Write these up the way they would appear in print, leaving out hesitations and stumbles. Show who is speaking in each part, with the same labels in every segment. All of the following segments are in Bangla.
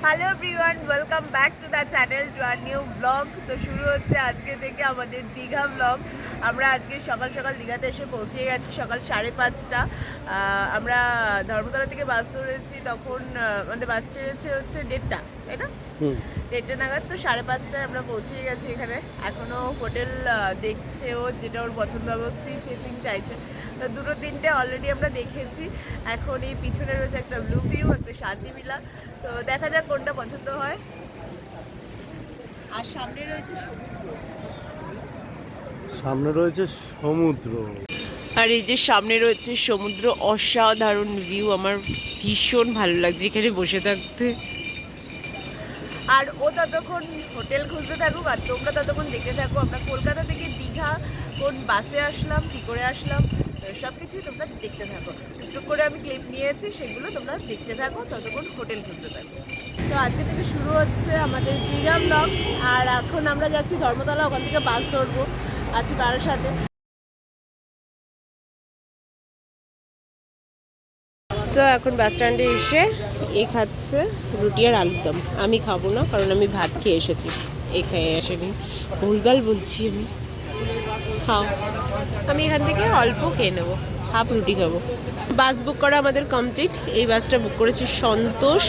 Speaker 1: Hello everyone, welcome back to the channel to our new blog. তো শুরু হচ্ছে আজকে থেকে আমাদের দীঘা ব্লগ। আমরা আজকে সকাল সকাল দীঘাতে এসে পৌঁছে গেছি সকাল 5:30। আমরা ধর্মতলা থেকে বাস ধরেছি, তখন আমাদের বাস ছেড়েছে হচ্ছে 1:30, তাই না? 1:30 নাগাদ। তো 5:30টায় আমরা পৌঁছে গেছি এখানে। এখনও হোটেল দেখছে ও, যেটা ওর পছন্দ হবে, সি ফেসিং চাইছে। তো 2-3টে অলরেডি আমরা দেখেছি। এখন এই পিছনে রয়েছে একটা ব্লু ভিউ, একটা শান্তি ভিলা। তো দেখা যাক কোনটা পছন্দ হয়। আর
Speaker 2: সামনে রয়েছে সমুদ্র।
Speaker 1: আর এই যে সামনে রয়েছে সমুদ্র, অসাধারণ ভিউ। আমার ভীষণ ভালো লাগছে এখানে বসে থাকতে। আর ও ততক্ষণ হোটেল খুঁজতে থাকুক আর তোমরা ততক্ষণ দেখতে থাকো আমরা কলকাতা থেকে দীঘা কোন বাসে আসলাম, কী করে আসলাম, সব কিছুই তোমরা দেখতে থাকো। টুকটুক করে আমি ক্লিপ নিয়েছি, সেগুলো তোমরা দেখতে থাকো, ততক্ষণ হোটেল খুঁজতে থাকো। তো আজকে থেকে শুরু হচ্ছে আমাদের দীঘা ব্লগ। আর এখন আমরা যাচ্ছি ধর্মতলা, ওখান থেকে বাস ধরবো, আছি বারাসাতে। তো এখন বাস স্ট্যান্ডে এসে খাচ্ছে রুটি আর আলুর দম। আমি খাবো না, কারণ আমি ভাত খেয়ে এসেছি, খেয়ে আসেনি। ভুলভাল বলছি আমি। খাও, আমি এখান থেকে অল্প খেয়ে নেবো, হাফ রুটি খাবো। বাস বুক করা আমাদের কমপ্লিট। এই বাসটা বুক করেছি সন্তোষ।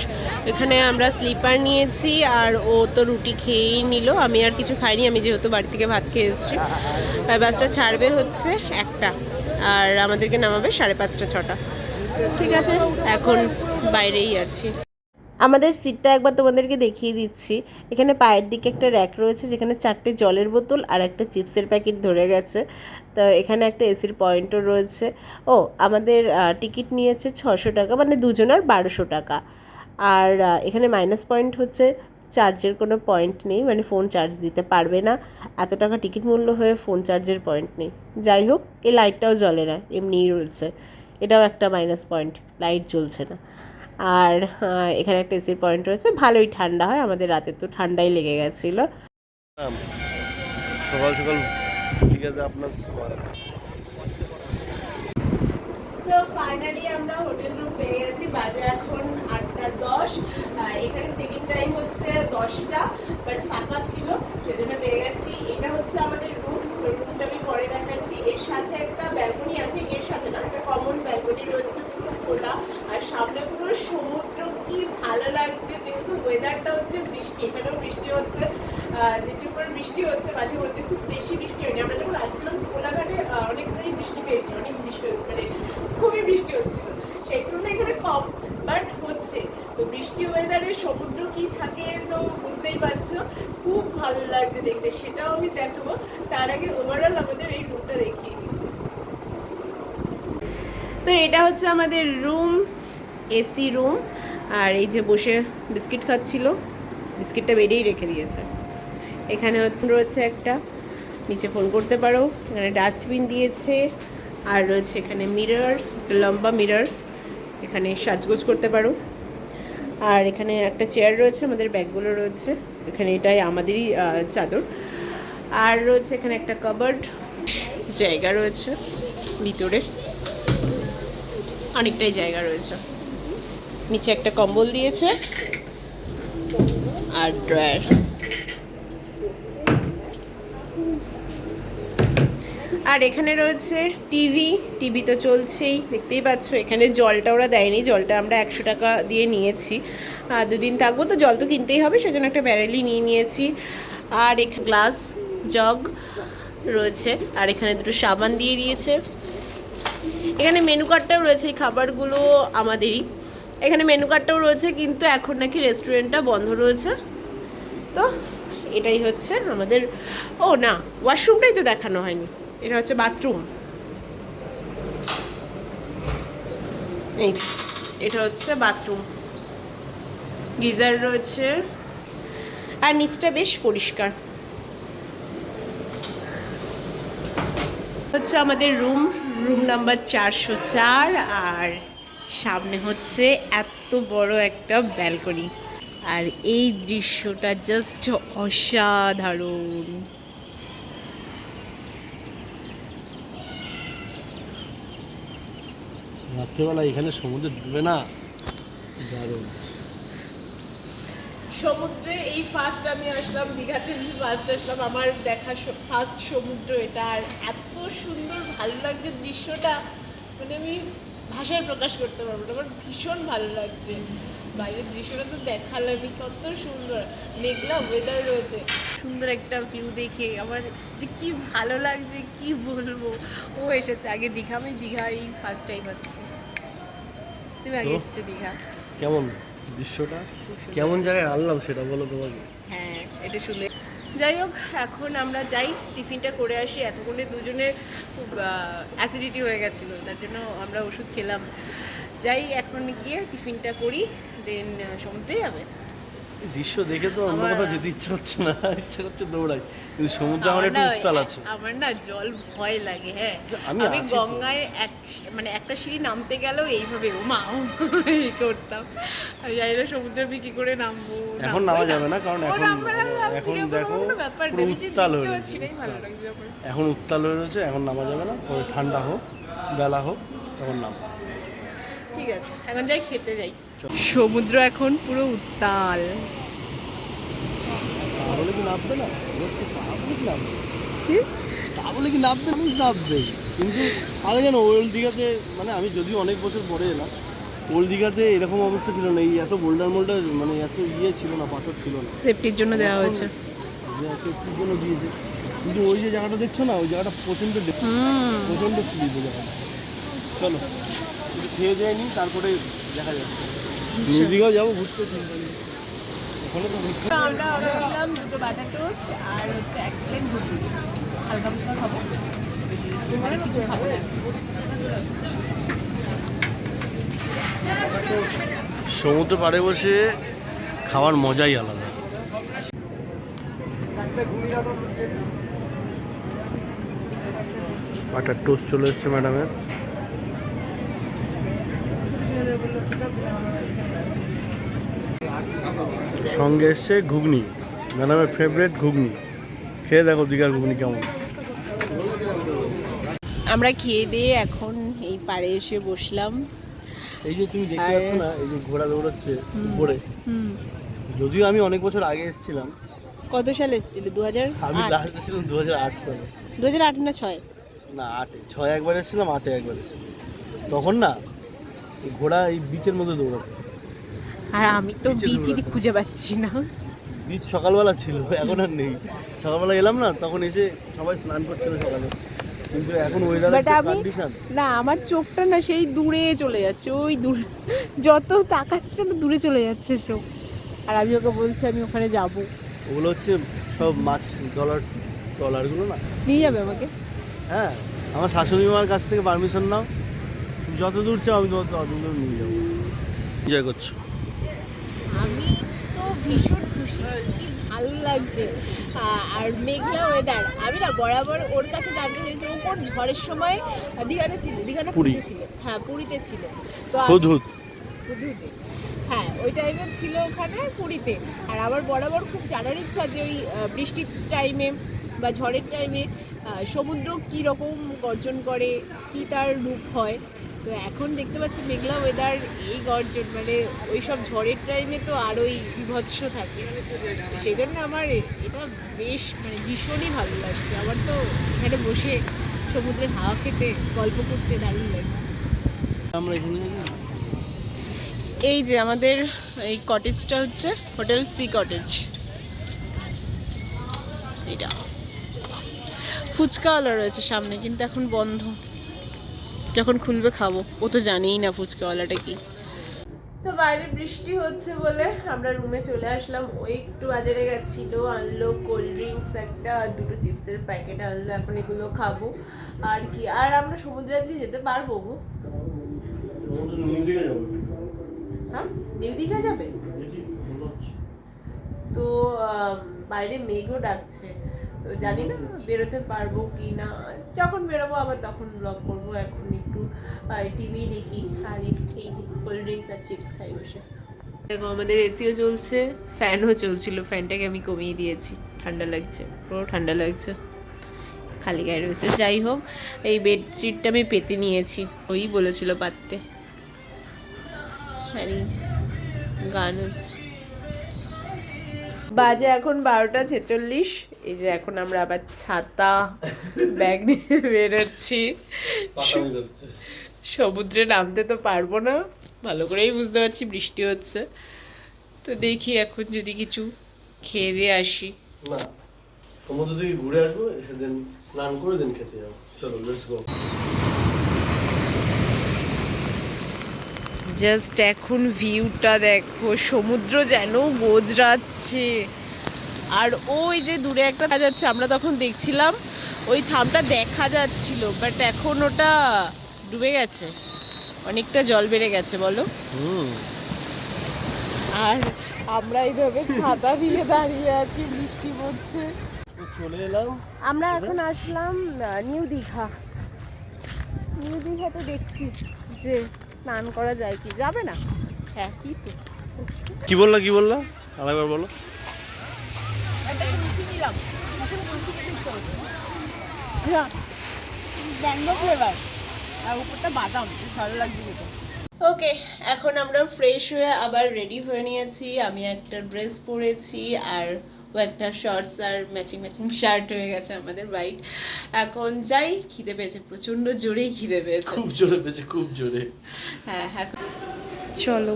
Speaker 1: এখানে আমরা স্লিপার নিয়েছি, আর ও তো রুটি খেয়েই নিল, আমি আর কিছু খাইনি, আমি যেহেতু বাড়ি থেকে ভাত খেয়ে এসেছি। বাসটা ছাড়বে হচ্ছে 1টা, আর আমাদেরকে নামাবে 5:30-6টা। ঠিক আছে, এখন বাইরেই আছি। আমাদের সিটটা একবার তোমাদেরকে দেখিয়ে দিচ্ছি। এখানে পায়ের দিকে একটা র্যাক রয়েছে, যেখানে 4টে জলের বোতল আর একটা চিপসের প্যাকেট ধরে গেছে। তো এখানে একটা এসির পয়েন্টও রয়েছে। ও, আমাদের টিকিট নিয়েছে 600 টাকা, মানে দুজনের 1200 টাকা। আর এখানে মাইনাস পয়েন্ট হচ্ছে চার্জের কোনো পয়েন্ট নেই, মানে ফোন চার্জ দিতে পারবে না। এত টাকা টিকিট মূল্য হয়ে ফোন চার্জের পয়েন্ট নেই। যাই হোক, এই লাইটটাও জ্বলে না, এমনিই রয়েছে। এটাও একটা মাইনাস পয়েন্ট, লাইট জ্বলছে না। আর এখানে একটা এসির পয়েন্ট রয়েছে, ভালোই ঠান্ডা হয়। আমাদের রাতে তো ঠান্ডাই লেগে গেছিলো।
Speaker 2: সকাল সকাল ঠিক আছে আপনার।
Speaker 1: তো ফাইনালি আমরা হোটেল রুম পেয়ে গেছি। বাজে এখন 8:10। এখানে চেক ইন টাইম হচ্ছে 10টা, বাট ফাঁকা ছিল, সেজন্য পেয়ে গেছি। এটা হচ্ছে আমাদের রুম। রুমটা আমি পরে দেখাচ্ছি। এর সাথে একটা ব্যালকনি আছে, এর সাথে না, একটা কমন ব্যালকনি রয়েছে, পুরো খোলা। আর সামনে পুরো সমুদ্র, কি ভালো লাগছে। যেহেতু ওয়েদারটা হচ্ছে বৃষ্টি, এখানেও বৃষ্টি হচ্ছে, যেটির উপর বৃষ্টি হচ্ছে মাঝে মধ্যে, খুব বেশি বৃষ্টি হয়নি। আমরা যখন আসছিলাম কোলাঘাটে অনেকটাই বৃষ্টি পেয়েছি, অনেক বৃষ্টি, মানে খুবই বৃষ্টি হচ্ছিল। সেই তুলনায় এখানে কম, বাট হচ্ছে। তো বৃষ্টি ওয়েদারে সমুদ্র কি থাকে তো বুঝতেই পারছো, খুব ভালো লাগছে দেখতে, সেটাও আমি দেখাবো। তার আগে ওভারঅল আমাদের এই রুমটা দেখিয়ে দিই। তো এটা হচ্ছে আমাদের রুম, এসি রুম। আর এই যে বসে বিস্কিট খাচ্ছিল, বিস্কিটটা বেরিয়েই রেখে দিয়েছে। এখানে হচ্ছে রয়েছে একটা, নিচে ফোন করতে পারো। এখানে ডাস্টবিন দিয়েছে, আর রয়েছে এখানে মিরর, একটা লম্বা মিরর, এখানে সাজগোজ করতে পারো। আর এখানে একটা চেয়ার রয়েছে, আমাদের ব্যাগগুলো রয়েছে এখানে, এটাই আমাদেরই চাদর। আর রয়েছে এখানে একটা কাবার্ড, জায়গা রয়েছে ভিতরে, অনেকটাই জায়গা রয়েছে। নিচে একটা কম্বল দিয়েছে আর ড্রয়ার। আর এখানে রয়েছে টিভি তো চলছেই, দেখতেই পাচ্ছ। এখানে জলটা ওরা দেয়নি, জলটা আমরা 100 টাকা দিয়ে নিয়েছি। 2 দিন থাকবো তো জল তো কিনতেই হবে, সেজন্য একটা ব্যারেলই নিয়ে নিয়েছি। আর এখানে গ্লাস, জগ রয়েছে, আর এখানে দুটো সাবান দিয়ে দিয়েছে। এখানে মেনু কার্ডটাও রয়েছে, এই খাবারগুলো আমাদেরই। এখানে মেনু কার্ডটাও রয়েছে, কিন্তু এখন নাকি রেস্টুরেন্টটা বন্ধ রয়েছে। তো এটাই হচ্ছে আমাদের, ও না, ওয়াশরুমটাই তো দেখানো হয়নি। এটা হচ্ছে বাথরুম, এই এটা হচ্ছে বাথরুম, গিজার রয়েছে, আর নিচটা বেশ পরিষ্কার। হচ্ছে আমাদের রুম নাম্বার 404। আর সামনে হচ্ছে এত বড় একটা ব্যালকনি, আর এই দৃশ্যটা জাস্ট অসাধারণ।
Speaker 2: রাত্রেবেলা এখানে সমুদ্রে ডুবে না, দারুণ।
Speaker 1: সমুদ্রে এই ফার্স্ট আমি আসলাম, দীঘাতে আমি ফার্স্ট আসলাম, আমার দেখা ফার্স্ট সমুদ্র এটা। আর এত সুন্দর ভালো লাগছে দৃশ্যটা, মানে আমি ভাষায় প্রকাশ করতে পারবো না, আমার ভীষণ ভালো লাগছে। বাইরের দৃশ্যটা তো দেখালামই, কত সুন্দর মেঘলা ওয়েদার রয়েছে, সুন্দর একটা ভিউ দেখে আমার যে কি ভালো লাগছে কি বলবো। ও এসেছে আগে দীঘা, আমি দীঘা এই ফার্স্ট টাইম আসছি। তুমি আগে
Speaker 2: তো?
Speaker 1: এসছো দীঘা?
Speaker 2: কেমন দৃশ্যটা,
Speaker 1: খুব সুন্দর।
Speaker 2: কেমন জায়গায় আনলাম সেটা বলো তোমাকে।
Speaker 1: হ্যাঁ, এটা শুনে যাই হোক, এখন আমরা যাই টিফিনটা করে আসি। এতক্ষণে দুজনের খুব অ্যাসিডিটি হয়ে গেছিলো, তার জন্য আমরা ওষুধ খেলাম। যাই এখন গিয়ে টিফিনটা করি, দেন সমুদ্রে যাবে।
Speaker 2: এই দৃশ্য দেখে তো অন্য
Speaker 1: আমার-
Speaker 2: কোথাও যেতে ইচ্ছা হচ্ছে না, ইচ্ছা করছে দৌড়াই, কিন্তু সমুদ্রে আমার একটু উত্তাল আছে।
Speaker 1: আমার না জল ভয় লাগে। হ্যাঁ,
Speaker 2: আমি
Speaker 1: আমি
Speaker 2: আছি তো।
Speaker 1: গঙ্গায় মানে একটা সিঁড়ি নামতে গেলেও এইভাবে ও মা এই করতাম। আমি জানি না সমুদ্রে আমি কি করে নামবো।
Speaker 2: এখন
Speaker 1: নামবোই
Speaker 2: নামা
Speaker 1: না।
Speaker 2: যাবে না, কারণ
Speaker 1: ও
Speaker 2: এখন
Speaker 1: নামবে না, আমি
Speaker 2: এখন
Speaker 1: video
Speaker 2: দেখো
Speaker 1: করবো, কোনো ব্যাপার
Speaker 2: পুরো
Speaker 1: না, আমি যে
Speaker 2: উত্তাল
Speaker 1: দেখতে
Speaker 2: হয়ে
Speaker 1: পাচ্ছি
Speaker 2: রয়েছে,
Speaker 1: না, ভালো লাগছে আমার।
Speaker 2: এখন উত্তাল হয়ে রয়েছে, এখন নামা যাবে না, পরে ঠান্ডা হোক, বেলা হোক, তখন নাম।
Speaker 1: ঠিক আছে, এখন যাই খেতে যাই। সমুদ্র এখন পুরো উত্তাল।
Speaker 2: তা বলে কি নামবে না, তা বলে কি নামবে,
Speaker 1: কি?
Speaker 2: তা বলে কি নামবে, মানুষ নামবে। কিন্তু আগে যেন ওল্ড দীঘাতে, মানে আমি যদিও অনেক বছর পরে এলাম, ওল্ড দীঘাতে এরকম অবস্থা ছিল না, এই এত বোল্ডার মানে এত ছিল না, পাথর ছিল না,
Speaker 1: সেফটির জন্য দেওয়া হয়েছে।
Speaker 2: যে এত কি জন্য দিয়েছে। কিন্তু ওই যে জায়গাটা দেখছো না, ওই জায়গাটা প্রচণ্ড প্রচণ্ড স্লিপ ওই জায়গাটা। চলো একটু খেয়ে যায়নি, তারপরে দেখা যাচ্ছে নিউ দীঘাও যাবো ঘুরতে, চিন্তা নেই। ওখানে তো ঘুরতে
Speaker 1: আমরা অর্ডার দিলাম 2 বাটার টোস্ট আর হচ্ছে 1 প্লেট ঘুগনি। হালকা ফুলকা খাবো। কিছু খাবো না।
Speaker 2: সমুদ্র পাড়ে বসে খাওয়ার মজাই আলাদা। বাটার টোস্ট চলে এসছে ম্যাডামের। সঙ্গে এসছে ঘুগনি, ম্যাডামের ফেভারিট ঘুগনি। খেয়ে দেখো দীঘার ঘুগনি কেমন।
Speaker 1: আমরা খেয়ে দিয়ে এখন এই পাড়ে এসে বসলাম।
Speaker 2: এই যে তুমি দেখতে পাচ্ছ না, এই যে ঘোড়া দৌড়াচ্ছে উপরে, যদিও আমি অনেক বছর আগে এসেছিলাম।
Speaker 1: কত সালে এসেছিল? 2008?
Speaker 2: আমি লাস্ট এসেছিলাম 2008 সালে।
Speaker 1: 2008 না 6?
Speaker 2: না 8-এ, 6 একবার এসেছিলাম, 8-এ একবার এসেছিলাম। তখন না এই ঘোড়া এই বিচের মধ্যে দৌড়াতো।
Speaker 1: আর আমি তো
Speaker 2: নিচে
Speaker 1: বিচই
Speaker 2: দৌড়াতো।
Speaker 1: খুঁজে পাচ্ছি না।
Speaker 2: বিচ সকালবেলা ছিল, এখন আর নেই। সকালবেলা এলাম না, তখন এসে সবাই স্নান করছিল সকালে, কিন্তু এখন ওয়েদারের
Speaker 1: বাট
Speaker 2: যে
Speaker 1: আমি
Speaker 2: কন্ডিশন,
Speaker 1: না, আমার চোখটা না সেই দূরে চলে যাচ্ছে, ওই দূরে যত তাকাচ্ছে না দূরে চলে যাচ্ছে চোখ। আর আমি ওকে বলছি আমি ওখানে যাব।
Speaker 2: ওগুলো হচ্ছে সব মাছ ট্রলারগুলো না।
Speaker 1: নিয়ে যাবে আমাকে?
Speaker 2: হ্যাঁ, আমার শাশুড়ি মার কাছ থেকে পারমিশন নাও, তুমি যত দূর চাও আমি তত দূর নিয়ে যাবো। এনজয় করছো?
Speaker 1: আমি তো ভীষণ খুশি, কি ভালো লাগছে। আর মেঘলা ওয়েদার, আমি না বরাবর ওর কাছে জানতে চাইছি ও কোন ঝড়ের সময় দীঘাতে ছিল। দীঘা না
Speaker 2: পুরী।
Speaker 1: পুরীতে ছিল? হ্যাঁ, পুরীতে ছিল। তো
Speaker 2: হুদহুদ।
Speaker 1: হুদহুদে, হ্যাঁ ওই টাইমে ছিল ওখানে পুরীতে। আর আমার বরাবর খুব জানার ইচ্ছা যে ওই বৃষ্টির টাইমে বা ঝড়ের টাইমে সমুদ্র কী রকম গর্জন করে, কি তার রূপ হয়। তো এখন দেখতে পাচ্ছি মেঘলা ওয়েদার, এই গর্জন মানে ওই সব ঝড়ের টাইমে তো আরোই বিভৎস থাকে। সেই জন্য আমার এটা বেশ মানে ভীষণই ভালো লাগছে। আমার তো এখানে বসে সমুদ্রের হাওয়া খেতে গল্প করতে দারুণ লাগে।
Speaker 2: আমরা এখানে আছি।
Speaker 1: এই যে আমাদের এই কটেজটা হচ্ছে হোটেল সি কটেজ। এটা ফুচকাওয়ালা রয়েছে সামনে, কিন্তু এখন বন্ধ, যখন খুলবে খাবো। ও তো জানেই না ফুচকাওয়ালাটা কি। তো বাইরে বৃষ্টি হচ্ছে বলে আমরা রুমে চলে আসলাম। ওই একটু বাজারে গেছিল, আনলো কোল্ড ড্রিঙ্কস একটা আর 2টো চিপসের প্যাকেট আনলো। এখন এগুলো খাবো আর কি। আর আমরা সমুদ্রে আজকে যেতে পারবো গো?
Speaker 2: সমুদ্র নিউ দীঘা যাবো।
Speaker 1: হ্যাঁ, নিউ দীঘা যাবে তো? বাইরে মেঘও ডাকছে, তো জানি না বেরোতে পারবো কি না। যখন বেরোবো আবার তখন ব্লগ করবো। এখন একটু টিভি দেখি আর এই কোল্ড ড্রিঙ্কস আর চিপস খাই বসে। দেখো আমাদের এসিও চলছে, ফ্যানও চলছিল, ফ্যানটাকে আমি কমিয়ে দিয়েছি, ঠান্ডা লাগছে, পুরো ঠান্ডা লাগছে, খালি গায়ে রয়েছে। যাই হোক, এই বেডশিটটা আমি পেতে নিয়েছি, ওই বলেছিল পাততে। আর এই যে গান হচ্ছে। বাজে এখন 12:46। এই যে এখন আমরা আবার ছাতা ব্যাগ নিয়ে বেরোচ্ছি। সমুদ্রে নামতে তো পারবো না, ভালো করেই বুঝতে পারছি বৃষ্টি হচ্ছে। তো দেখি এখন যদি কিছু খেয়ে দিয়ে আসি।
Speaker 2: না, সমুদ্র থেকে ঘুরে আসবো, এসে দিন স্নান করে দিন খেতে যাবো। চলো লেটস গো।
Speaker 1: জাস্ট এখন ভিউটা দেখো, সমুদ্র যেন গোজরাচ্ছে। আর ওই যে দূরে একটা দেখা যাচ্ছে, আমরা তখন দেখছিলাম ওই থামটা দেখা যাচ্ছিল, বাট এখন ওটা ডুবে গেছে, অনেকটা জল বেড়ে গেছে বলো। আর আমরা এইভাবে ছাতা দিয়ে দাঁড়িয়ে আছি, বৃষ্টি পড়ছে।
Speaker 2: চলে এলাম
Speaker 1: আমরা এখন আসলাম নিউ দীঘা। নিউ দীঘাতে দেখছি যে স্নান করা যায় কি, যাবে না? হ্যাঁ, কি তো
Speaker 2: কি বললা আরেকবার বলো।
Speaker 1: একটা কুলফি নিলাম, আসলে কুলফি খেতে ইচ্ছা হচ্ছে। হ্যাঁ, ম্যাঙ্গো ফ্লেভার আর উপরটা বাদাম, বেশ ভালো লাগছে খেতে। ওকে, এখন আমরা ফ্রেশ হয়ে আবার রেডি হয়ে নিয়েছি। আমি একটা ড্রেস পরেছি আর ও একটা শর্টস আর ম্যাচিং শার্ট হয়ে গেছে আমাদের হোয়াইট। এখন যাই, খিদে পেয়েছে, প্রচন্ড জোরেই খিদে পেয়েছে,
Speaker 2: খুব জোরে পেয়েছে, খুব জোরে।
Speaker 1: হ্যাঁ হ্যাঁ, চলো।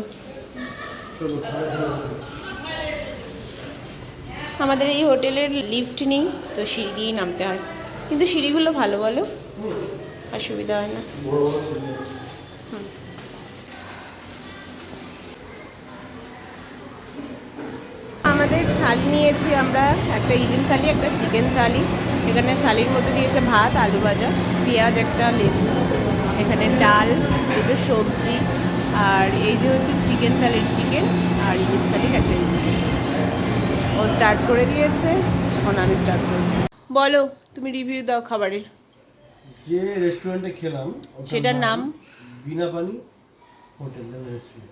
Speaker 1: আমাদের এই হোটেলের লিফট নেই, তো সিঁড়ি দিয়েই নামতে হয়, কিন্তু সিঁড়িগুলো ভালো, বলো, অসুবিধা হয় না। আমাদের থালি নিয়েছি আমরা, একটা ইলিশ থালি, একটা চিকেন থালি। এখানে থালির মধ্যে দিয়েছে ভাত, আলু ভাজা, পেঁয়াজ, একটা লেবু, এখানে ডাল, দুটো সবজি, আর এই যে হচ্ছে চিকেন থালির চিকেন, আর ইলিশ থালির একটা ইলিশ। ও স্টার্ট করে দিয়েছে, এখন আমি স্টার্ট করব। বলো, তুমি রিভিউ দাও খাবারের।
Speaker 2: যে রেস্টুরেন্টে খেলাম
Speaker 1: সেটার নাম
Speaker 2: বিনা পানি হোটেল এন্ড রেস্টুরেন্ট,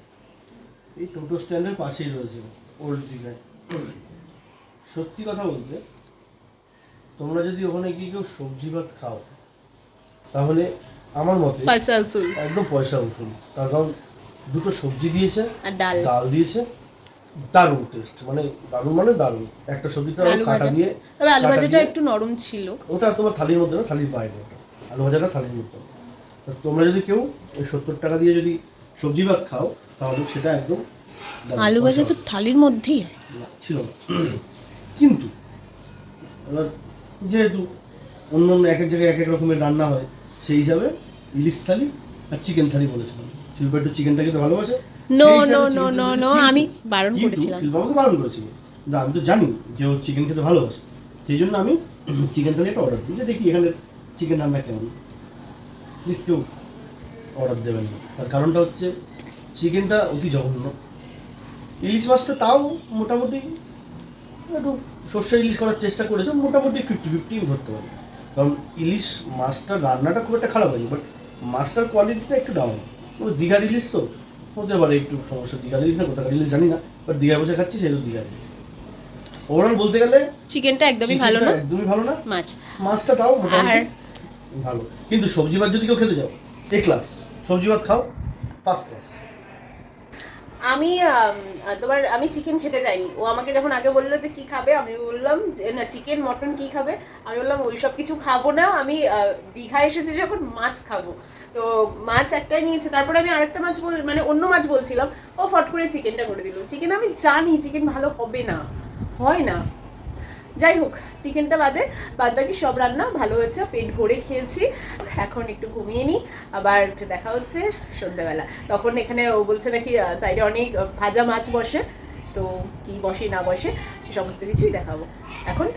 Speaker 2: এই টোটো স্ট্যান্ডের পাশেই রয়েছে, ওল্ড দীঘায়। সত্যি কথা বলতে, তোমরা যদি ওখানে গিয়ে কেউ সবজি ভাত খাও, তাহলে আমার মতে
Speaker 1: পয়সা উসুল,
Speaker 2: একদম পয়সা উসুল। তার কারণ দুটো সবজি দিয়েছে
Speaker 1: আর ডাল
Speaker 2: দিয়েছে, দারুণ টেস্ট, মানে দারুণ। একটা সবজিটা কাটা দিয়ে,
Speaker 1: তবে আলু ভাজাটা একটু নরম ছিল।
Speaker 2: ওটা তোমার থালির মধ্যে না, থালির বাইরে, ওটা আলু ভাজাটা থালির মধ্যে। তোমরা যদি কেউ ওই 70 টাকা দিয়ে যদি সবজি ভাত খাও, তাহলে সেটা একদম
Speaker 1: আলু ভাজা তো থালির মধ্যেই
Speaker 2: ছিল না। কিন্তু এবার যেহেতু অন্য এক এক জায়গায় এক এক রকমের রান্না হয়, সেই হিসাবে ইলিশ থালি আর চিকেন থালি বলেছিলাম। শিল্পা একটু চিকেনটা খেতে ভালোবাসে।
Speaker 1: নো, আমি বারণ করেছিলাম।
Speaker 2: শিল্পা আমাকে বারণ করেছিল, যে আমি তো জানি যে ও চিকেন খেতে ভালোবাসে, সেই জন্য আমি চিকেন থালি একটা অর্ডার দিই, যে দেখি এখানে চিকেন রান্না কেমন। প্লিজ কেউ অর্ডার দেবেন না, তার কারণটা হচ্ছে চিকেনটা অতি জঘন্য। ইলিশ মাছটা তাও মোটামুটি একটু সর্ষে ইলিশ করার চেষ্টা করেছে, মোটামুটি 50-50 ধরতে পারি। কারণ ইলিশ মাছটা রান্নাটা খুব একটা খারাপ হয়নি, বাট মাছটার কোয়ালিটিটা একটু ডাউন। দীঘার ইলিশ তো হতে পারে একটু সমস্যা, দীঘার ইলিশ না কোথাকার ইলিশ জানি না, বাট দীঘায় বসে খাচ্ছি, সেহেতু দীঘার ইলিশ। ওভারঅল বলতে গেলে
Speaker 1: চিকেনটা একদমই ভালো না,
Speaker 2: মাছটা তাও মোটামুটি ভালো। কিন্তু সবজি ভাত যদি কেউ খেতে যাও, এ ক্লাস সবজি ভাত খাও, ফার্স্ট ক্লাস।
Speaker 1: আমি চিকেন খেতে যাইনি। ও আমাকে যখন আগে বললো যে কি খাবে, আমি বললাম যে না, চিকেন মটন কি খাবে, আমি বললাম ওই সব কিছু খাবো না, আমি দীঘা এসেছি যখন মাছ খাবো। তো মাছ একটাই নিয়েছে, তারপরে আমি আরেকটা মাছ মানে অন্য মাছ বলছিলাম, ও ফট করে চিকেনটা করে দিল। চিকেন আমি জানি চিকেন ভালো হবে না, হয় না, যাই হোক, চিকেনটা বাদ বাকি সব রান্না ভালো হয়েছে, পেট ভরে খেয়েছি। এখন একটু ঘুমিয়ে নিই, আবার একটু দেখা হচ্ছে সন্ধ্যাবেলা। তখন এখানে ও বলছে নাকি সাইডে অনেক ভাজা মাছ বসে, তো কি বসে না বসে সে সমস্ত কিছুই দেখাবো। এখন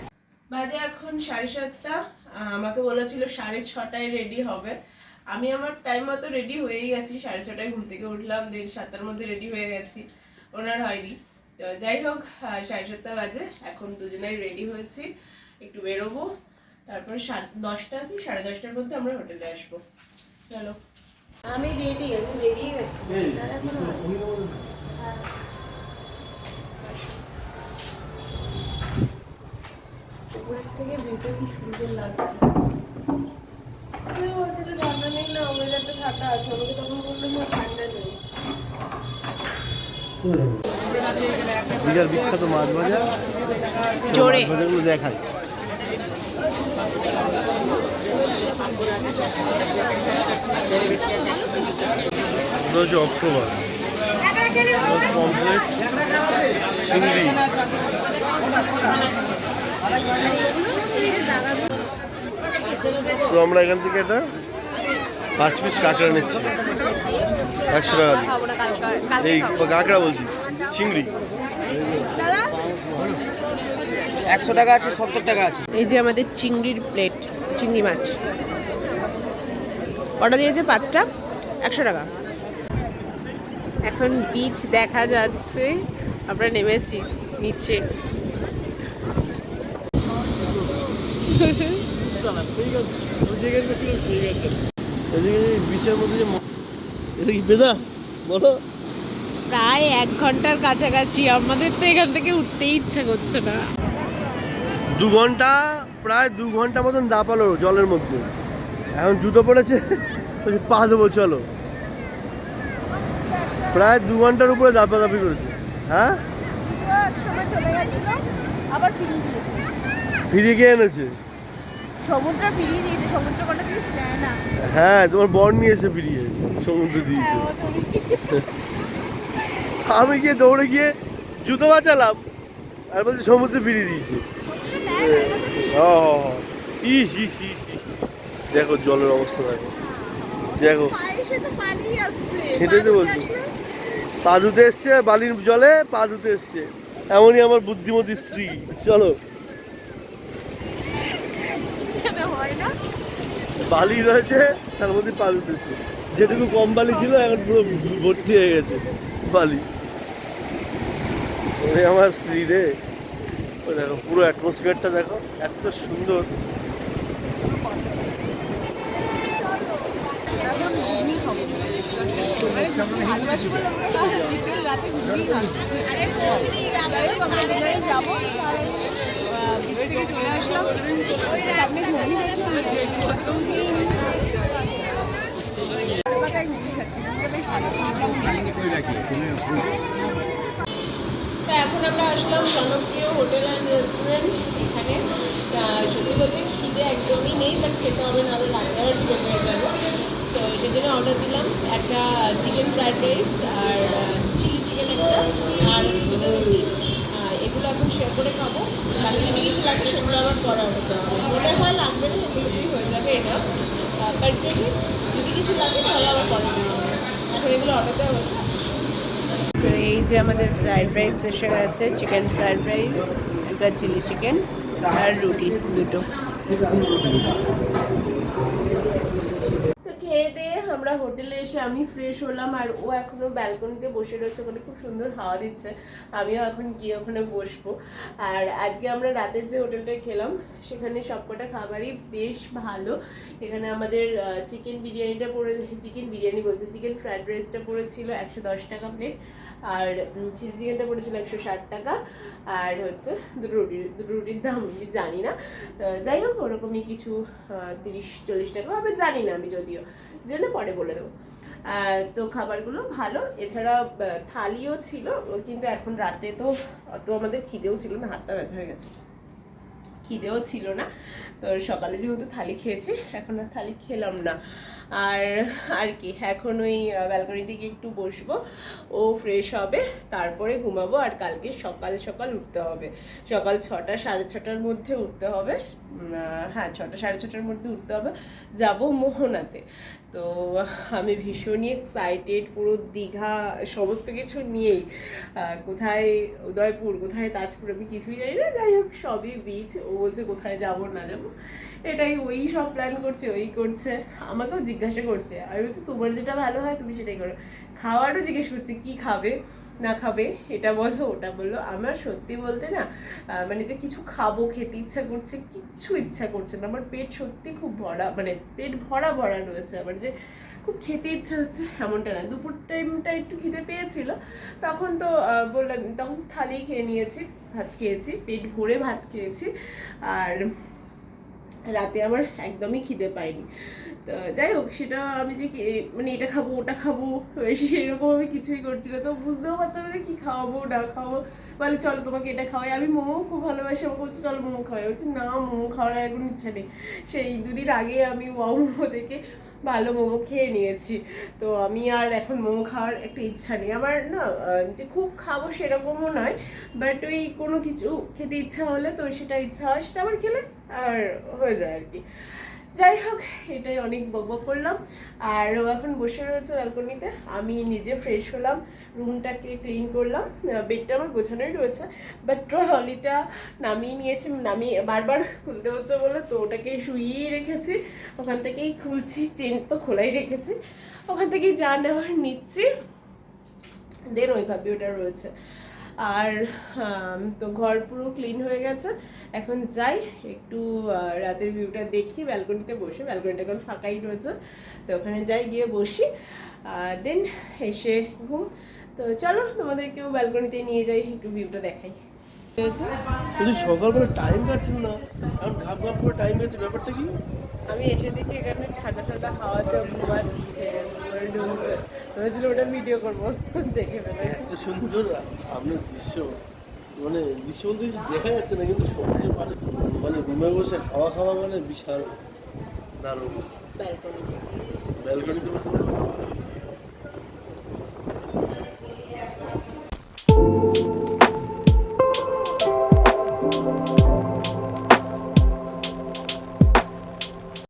Speaker 1: বাজে এখন 7:30, আমাকে বলেছিল 6:30টায় রেডি হবে। আমি আমার টাইম মতো রেডি হয়েই গেছি, 6:30টায় ঘুম থেকে উঠলাম, দেন 7টার মধ্যে রেডি হয়ে গেছি, ওনার হয়নি। তো যাই হোক, 7:30 বাজে, এখন দুজনেই রেডি হয়েছি, একটু বেরোবো, তারপর 10টা কি 10:30টার মধ্যে আমরা হোটেলে আসবো। চলো, আমি বেরিয়ে গেছি। উপরের থেকে ভিতরে কি সুন্দর লাগছে। বলছিল ঠান্ডা নেই না, ওয়েদারটা ঠান্ডা আছে, আমাকে তখন বললো না ঠান্ডা নেই।
Speaker 2: দীঘার বিখ্যাত মাছ ভাজা
Speaker 1: জোরে
Speaker 2: মাছগুলো দেখাই। অক্টোবর পমফ্রেট, চিংড়ি। তো আমরা এখান থেকে এটা 5 পিস কাঁকড়া নিচ্ছি 100 টাকা দিয়ে। এই কাঁকড়া বলছি, চিংড়ি
Speaker 3: 100 টাকা আছে, 70 টাকা আছে।
Speaker 1: এই যে আমাদের চিংড়ির প্লেট, চিংড়ি মাছ অর্ডার দিয়েছে 5টা, 100 টাকা। এখন বিচ দেখা যাচ্ছে, আমরা নেমেছি নিচে।
Speaker 2: বিচের মধ্যে যে এটা কি বেদা বলো,
Speaker 1: প্রায় 1 ঘন্টার কাছাকাছি। আমাদের তো এখান থেকে উঠতেই ইচ্ছা করছে না।
Speaker 2: 2 ঘন্টা, প্রায় 2 ঘন্টা মতন দাপালো জলের মধ্যে। এখন জুতো পড়েছে, পা দেবো চলো। প্রায় 2 ঘন্টার উপরে দাপাদাপি করেছে। হ্যাঁ,
Speaker 1: আবার ফিরিয়ে দিয়েছে,
Speaker 2: ফিরিয়ে গিয়ে এনেছে।
Speaker 1: সমুদ্র ফিরিয়ে দিয়েছে, সমুদ্র কোনো কিছু নেয় না।
Speaker 2: হ্যাঁ, তোমার বর নিয়ে এসে ফিরিয়ে সমুদ্র দিয়েছে। আমি গিয়ে দৌড়ে গিয়ে জুতো বাঁচালাম আর বলছি সমুদ্রে ফিরিয়ে দিয়েছে। ইস ইস ইস ইস। দেখো জলের অবস্থা, দেখো দেখো, সেটাই তো বলছি। পা ধুতে এসছে বালির জলে, পা ধুতে এসছে। এমনই আমার বুদ্ধিমতী স্ত্রী। চলো, বালি রয়েছে তার মধ্যে পা ধুতেছে। যেটুকু কম বালি ছিল এখন পুরো ভর্তি হয়ে গেছে বালি। ওই আমার স্ত্রী রে, ওই দেখো পুরো অ্যাটমসফিয়ারটা দেখো, এত সুন্দর।
Speaker 1: এখন আমরা আসলাম জনপ্রিয় হোটেল অ্যান্ড রেস্টুরেন্ট। এখানে সত্যি বলতে খিদে একদমই নেই, বাট খেতে হবে না, রান্নাঘর ঢুকে হয়ে যাবো। তো সেজন্য অর্ডার দিলাম একটা চিকেন ফ্রাইড রাইস আর চিলি চিকেন একটা, আর চিকেন রুটি। এগুলো এখন শেয়ার করে খাবো। বাকি যদি কিছু লাগে সেগুলো আবার পরে অর্ডার করতে হবে। মনে হয় লাগবে না, এগুলোতেই হয়ে যাবে এটা। বাট দেখি যদি কিছু লাগে তাহলে আবার পরে দেওয়া হবে। এখন এগুলো অর্ডার দেওয়া হচ্ছে। তো এই যে আমাদের ফ্রাইড রাইস এসে গেছে, চিকেন ফ্রাইড রাইস, একটা চিলি চিকেন আর রুটি দুটো। তো খেয়ে দিয়ে আমরা হোটেলে এসে আমি ফ্রেশ হলাম, আর ও এখনো ব্যালকনিতে বসে রয়েছে, ওখানে খুব সুন্দর হাওয়া দিচ্ছে। আমিও এখন গিয়ে ওখানে বসবো। আর আজকে আমরা রাতের যে হোটেলটায় খেলাম সেখানে সবকটা খাবারই বেশ ভালো। এখানে আমাদের চিকেন বিরিয়ানিটা চিকেন ফ্রাইড রাইসটা পড়েছিল 110 টাকা প্লেট, আর চিলি চিকেনটা পড়েছিল 160 টাকা, আর হচ্ছে দুটো রুটির দাম আমি জানি না, যাই হোক ওরকমই কিছু 30-40 টাকা হবে, জানি না আমি, যদিও জন্য পরে বলে দেবো। তো খাবারগুলো ভালো। এছাড়া থালিও ছিল, কিন্তু এখন রাতে তো অত আমাদের খিদেও ছিল না, হাতটা ব্যথা হয়ে গেছে, খিদেও ছিল না। তো সকালে যেহেতু থালি খেয়েছি, এখন আর থালি খেলাম না। আর কি এখন ওই ব্যালকনিতে গিয়ে একটু বসবো, ও ফ্রেশ হবে, তারপরে ঘুমাবো। আর কালকে সকাল সকাল উঠতে হবে, সকাল 6টা 6:30টার মধ্যে উঠতে হবে। হ্যাঁ, 6টা 6:30টার মধ্যে উঠতে হবে, যাব মোহনাতে। তো আমি ভীষণই এক্সাইটেড, পুরো দীঘা সমস্ত কিছু নিয়েই। কোথায় উদয়পুর, কোথায় তাজপুর আমি কিছুই জানি না, যাই হোক সবই বিচ। ও বলছে কোথায় যাবো না যাবো, এটাই ওই সব প্ল্যান করছে, ওই করছে, আমাকেও জিজ্ঞাসা করছে। আমি বলছি তোমার যেটা ভালো হয় তুমি সেটাই করো। খাওয়ারও জিজ্ঞেস করছে কি খাবে না খাবে, এটা বলো ওটা বললো। আমার সত্যি বলতে না, মানে যে কিছু খাবো, খেতে ইচ্ছা করছে, কিচ্ছু ইচ্ছা করছে না। আমার পেট সত্যি খুব ভরা, মানে পেট ভরা রয়েছে। আবার যে খুব খেতে ইচ্ছা হচ্ছে এমনটা না। দুপুর টাইমটা একটু খিদে পেয়েছিল, তখন তো বললাম, তখন থালি খেয়ে নিয়েছি, ভাত খেয়েছি, পেট ভরে ভাত খেয়েছি। আর রাতে আমার একদমই খিদে পায়নি। তো যাই হোক, সেটা আমি যে মানে এটা খাবো ওটা খাবো সেরকম আমি কিছুই করছি না। তো বুঝতেও পারছি না যে কি খাওয়াবো না খাওয়াবো। বলে চলো তোমাকে এটা খাওয়াই, আমি মোমো খুব ভালোবাসি, আমাকে বলছে চলো মোমো খাওয়াই। বলছি না, মোমো খাওয়ার আর কোনো ইচ্ছা নেই। সেই দুদিন আগে আমি ওয়াও মোমো থেকে ভালো মোমো খেয়ে নিয়েছি। তো আমি আর এখন মোমো খাওয়ার একটা ইচ্ছা নেই আমার, না যে খুব খাবো সেরকমও নয়, বাট ওই কোনো কিছু খেতে ইচ্ছা হলে তো সেটা ইচ্ছা হয়, সেটা আবার খেলে আর হয়ে যায় আর কি। যাই হোক, এটাই অনেক বকবক করলাম। আর ও এখন বসে রয়েছে ব্যালকনিতে, আমি নিজে ফ্রেশ হলাম, রুমটাকে ক্লিন করলাম, বেডটা আমার গোছানোই রয়েছে, বাট ট্রলিটা নামিয়ে নিয়েছি, নামিয়ে বারবার খুলতে হচ্ছে বলে তো ওটাকে শুইয়েই রেখেছি, ওখান থেকেই খুলছি, চেন তো খোলাই রেখেছি, ওখান থেকেই যা নেওয়ার নিচ্ছি, দেন ওইভাবে ওটা রয়েছে। আর তো ঘর পুরো ক্লিন হয়ে গেছে, এখন যাই একটু রাতের ভিউটা দেখি ব্যালকনিতে বসে, ব্যালকনিটা এখন ফাঁকাই রয়েছে, তো ওখানে যাই গিয়ে বসি, দেন এসে ঘুম। তো চলো তোমাদেরকেও ব্যালকনিতে নিয়ে যাই, একটু ভিউটা দেখাই।
Speaker 2: যদি সকালবেলা টাইম কাটছেন না, এখন ঘাপ ঘাপ করে টাইম কাটছে, ব্যাপারটা কি?
Speaker 1: আমি এসে দেখি এখানে ঠান্ডা ঠান্ডা হাওয়া ঘুমাচ্ছে, ভেবেছিল ওটা ভিডিও করবো, দেখে ফেলেছি।
Speaker 2: এত সুন্দর সামনের দৃশ্য, মানে দৃশ্য বলতে কিছু দেখা যাচ্ছে না, কিন্তু সমুদ্রের পাড়ে মানে রুমে বসে হাওয়া খাওয়া মানে বিশাল দারুণ।
Speaker 1: ব্যালকনিতে
Speaker 2: ব্যালকনিতে বসে